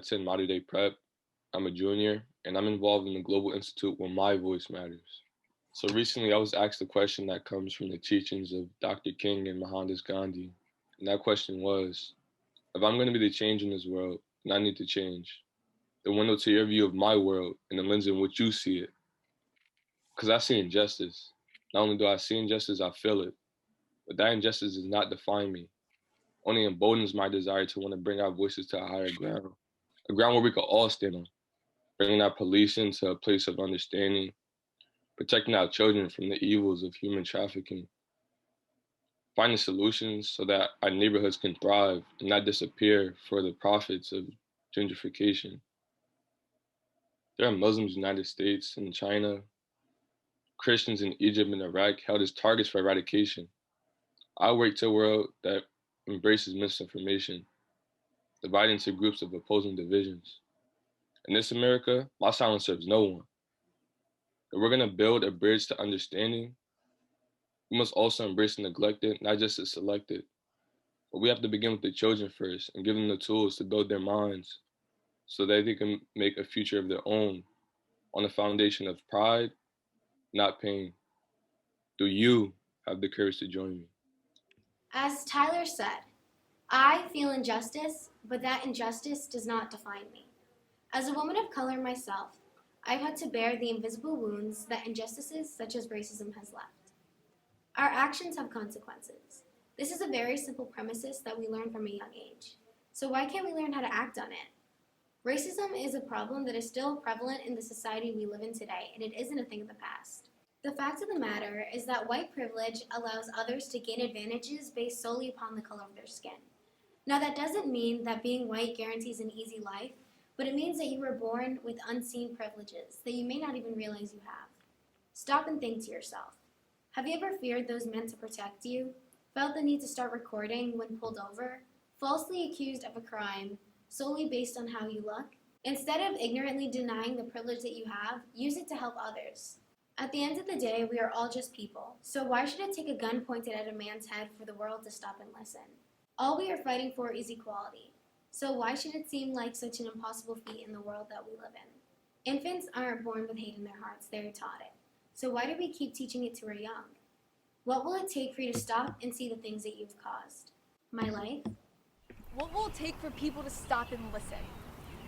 attend Modern Day Prep. I'm a junior, and I'm involved in the Global Institute where my voice matters. So recently, I was asked a question that comes from the teachings of Dr. King and Mohandas Gandhi. And that question was, if I'm going to be the change in this world, then I need to change the window to your view of my world and the lens in which you see it. Because I see injustice. Not only do I see injustice, I feel it. But that injustice does not define me, only emboldens my desire to want to bring our voices to a higher ground, a ground where we could all stand on, bringing our policing to a place of understanding, protecting our children from the evils of human trafficking, finding solutions so that our neighborhoods can thrive and not disappear for the profits of gentrification. There are Muslims in the United States and China, Christians in Egypt and Iraq held as targets for eradication. I work to a world that embraces misinformation, divided into groups of opposing divisions. In this America, my silence serves no one. If we're going to build a bridge to understanding, we must also embrace the neglected, not just the selected. But we have to begin with the children first and give them the tools to build their minds so that they can make a future of their own on a foundation of pride, not pain. Do you have the courage to join me? As Tyler said, I feel injustice, but that injustice does not define me. As a woman of color myself, I've had to bear the invisible wounds that injustices such as racism has left. Our actions have consequences. This is a very simple premises that we learn from a young age. So why can't we learn how to act on it? Racism is a problem that is still prevalent in the society we live in today, and it isn't a thing of the past. The fact of the matter is that white privilege allows others to gain advantages based solely upon the color of their skin. Now, that doesn't mean that being white guarantees an easy life, but it means that you were born with unseen privileges that you may not even realize you have. Stop and think to yourself. Have you ever feared those meant to protect you? Felt the need to start recording when pulled over? Falsely accused of a crime solely based on how you look? Instead of ignorantly denying the privilege that you have, use it to help others. At the end of the day, we are all just people, so why should it take a gun pointed at a man's head for the world to stop and listen? All we are fighting for is equality, so why should it seem like such an impossible feat in the world that we live in? Infants aren't born with hate in their hearts, they're taught it. So why do we keep teaching it to our young? What will it take for you to stop and see the things that you've caused? My life? What will it take for people to stop and listen?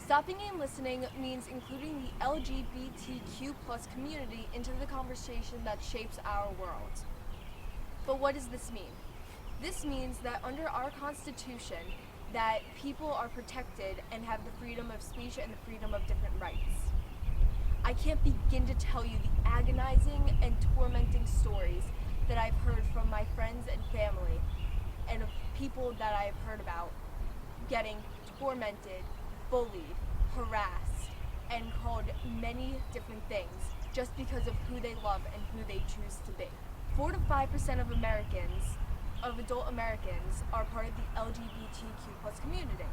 Stopping and listening means including the LGBTQ plus community into the conversation that shapes our world. But what does this mean? This means that under our Constitution, that people are protected and have the freedom of speech and the freedom of different rights. I can't begin to tell you the agonizing and tormenting stories that I've heard from my friends and family and of people that I've heard about getting tormented, bullied, harassed, and called many different things just because of who they love and who they choose to be. 4 to 5% of Americans, of adult Americans, are part of the LGBTQ plus community.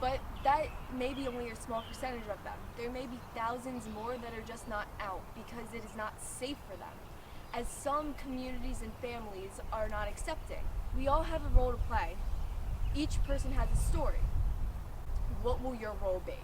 But that may be only a small percentage of them. There may be thousands more that are just not out because it is not safe for them, as some communities and families are not accepting. We all have a role to play. Each person has a story. What will your role be?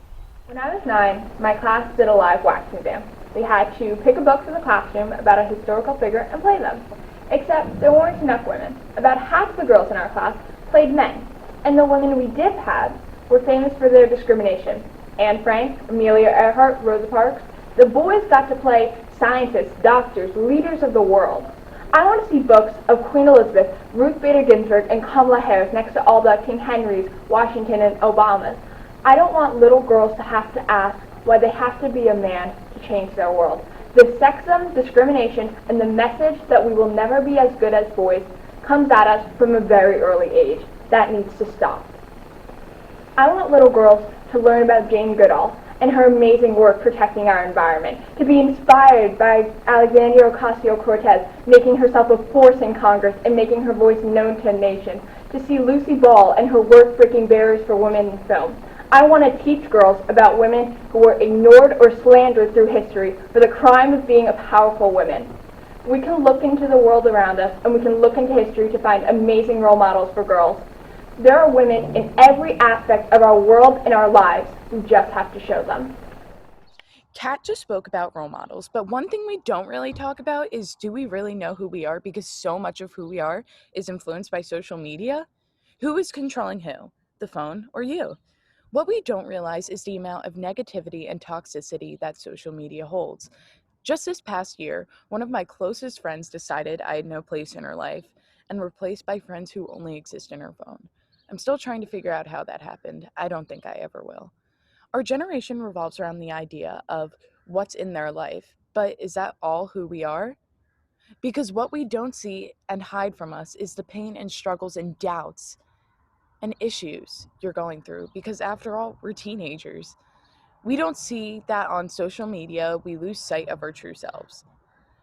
When I was 9, my class did a live wax museum. We had to pick a book from the classroom about a historical figure and play them. Except there weren't enough women. About half the girls in our class played men, and the women we did have were famous for their discrimination. Anne Frank, Amelia Earhart, Rosa Parks. The boys got to play scientists, doctors, leaders of the world. I want to see books of Queen Elizabeth, Ruth Bader Ginsburg, and Kamala Harris next to all the King Henrys, Washington, and Obamas. I don't want little girls to have to ask why they have to be a man to change their world. The sexism, discrimination, and the message that we will never be as good as boys comes at us from a very early age. That needs to stop. I want little girls to learn about Jane Goodall and her amazing work protecting our environment, to be inspired by Alexandria Ocasio-Cortez making herself a force in Congress and making her voice known to a nation, to see Lucy Ball and her work breaking barriers for women in film. I want to teach girls about women who were ignored or slandered through history for the crime of being a powerful woman. We can look into the world around us and we can look into history to find amazing role models for girls. There are women in every aspect of our world and our lives. We just have to show them. Kat just spoke about role models, but one thing we don't really talk about is, do we really know who we are? Because so much of who we are is influenced by social media. Who is controlling who? The phone or you? What we don't realize is the amount of negativity and toxicity that social media holds. Just this past year, one of my closest friends decided I had no place in her life and replaced by friends who only exist in her phone. I'm still trying to figure out how that happened. I don't think I ever will. Our generation revolves around the idea of what's in their life, but is that all who we are? Because what we don't see and hide from us is the pain and struggles and doubts and issues you're going through, because after all, we're teenagers. We don't see that on social media. We lose sight of our true selves.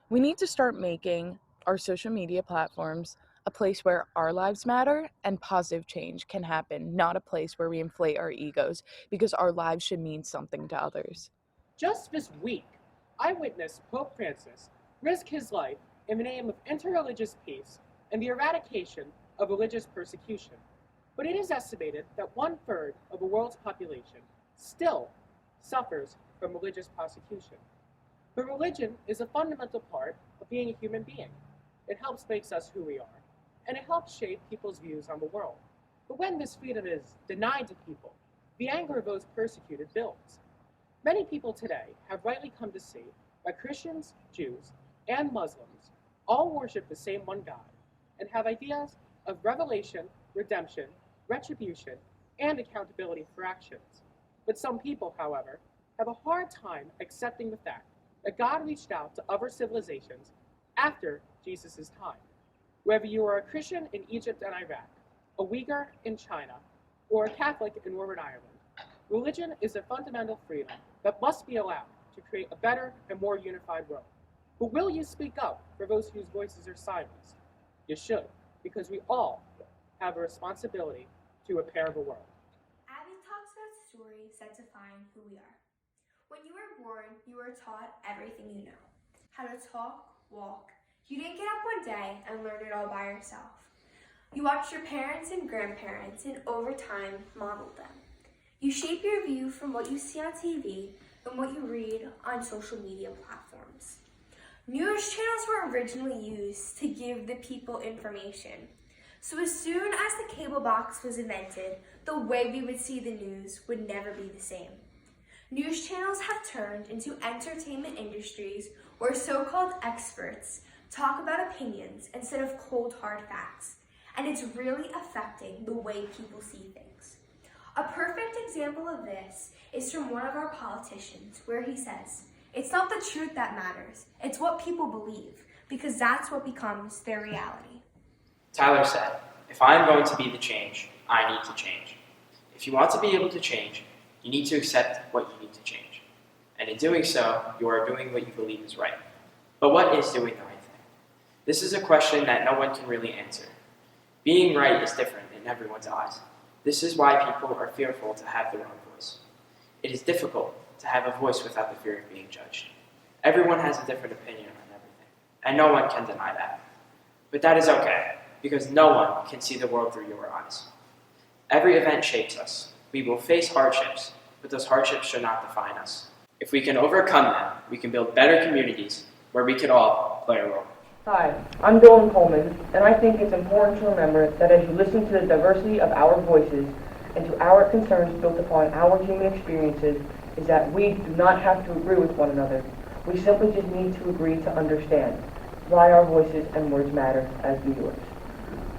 We need to start making our social media platforms a place where our lives matter and positive change can happen, not a place where we inflate our egos, because our lives should mean something to others. Just this week, I witnessed Pope Francis risk his life in the name of interreligious peace and the eradication of religious persecution. But it is estimated that 1/3 of the world's population still suffers from religious persecution. But religion is a fundamental part of being a human being. It helps make us who we are, and it helps shape people's views on the world. But when this freedom is denied to people, the anger of those persecuted builds. Many people today have rightly come to see that Christians, Jews, and Muslims all worship the same one God and have ideas of revelation, redemption, retribution, and accountability for actions. But some people, however, have a hard time accepting the fact that God reached out to other civilizations after Jesus' time. Whether you are a Christian in Egypt and Iraq, a Uyghur in China, or a Catholic in Northern Ireland, religion is a fundamental freedom that must be allowed to create a better and more unified world. But will you speak up for those whose voices are silenced? You should, because we all have a responsibility to repair the world. Abby talks about stories that define who we are. When you were born, you were taught everything you know. How to talk, walk. You didn't get up one day and learn it all by yourself. You watched your parents and grandparents and over time modeled them. You shape your view from what you see on TV and what you read on social media platforms. News channels were originally used to give the people information. So as soon as the cable box was invented, the way we would see the news would never be the same. News channels have turned into entertainment industries where so-called experts talk about opinions instead of cold, hard facts. And it's really affecting the way people see things. A perfect example of this is from one of our politicians, where he says, "It's not the truth that matters, it's what people believe, because that's what becomes their reality." Tyler said, "If I'm going to be the change, I need to change. If you want to be able to change, you need to accept what you need to change. And in doing so, you are doing what you believe is right. But what is doing the right thing? This is a question that no one can really answer. Being right is different in everyone's eyes. This is why people are fearful to have their own voice. It is difficult to have a voice without the fear of being judged. Everyone has a different opinion on everything, and no one can deny that. But that is okay, because no one can see the world through your eyes. Every event shapes us. We will face hardships, but those hardships should not define us. If we can overcome them, we can build better communities where we can all play a role." Hi, I'm Dylan Coleman, and I think it's important to remember that as you listen to the diversity of our voices and to our concerns built upon our human experiences, is that we do not have to agree with one another. We simply just need to agree to understand why our voices and words matter as do yours.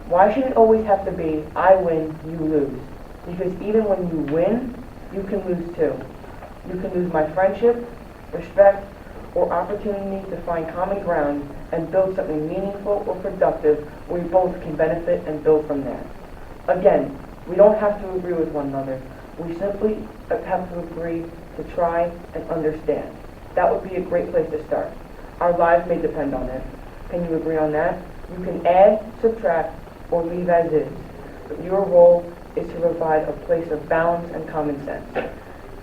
Why should it always have to be, I win, you lose? Because even when you win, you can lose too. You can lose my friendship, respect, or opportunity to find common ground and build something meaningful or productive where we both can benefit and build from there. Again, we don't have to agree with one another. We simply have to agree to try and understand. That would be a great place to start. Our lives may depend on it. Can you agree on that? You can add, subtract, or leave as is. But your role is to provide a place of balance and common sense.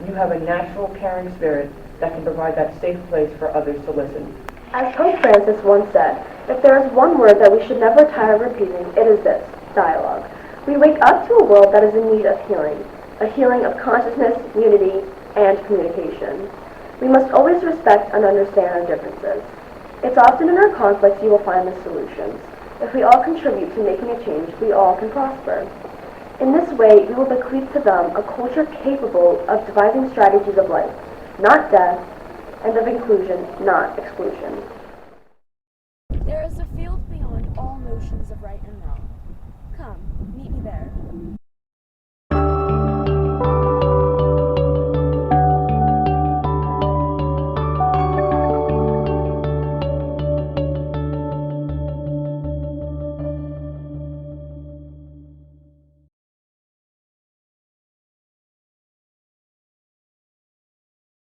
You have a natural caring spirit that can provide that safe place for others to listen. As Pope Francis once said, if there is one word that we should never tire of repeating, it is this: dialogue. We wake up to a world that is in need of healing, a healing of consciousness, unity, and communication. We must always respect and understand our differences. It's often in our conflicts you will find the solutions. If we all contribute to making a change, we all can prosper. In this way, we will bequeath to them a culture capable of devising strategies of life, not death, and of inclusion, not exclusion. There is a field beyond all notions of right and wrong. Come, meet me there.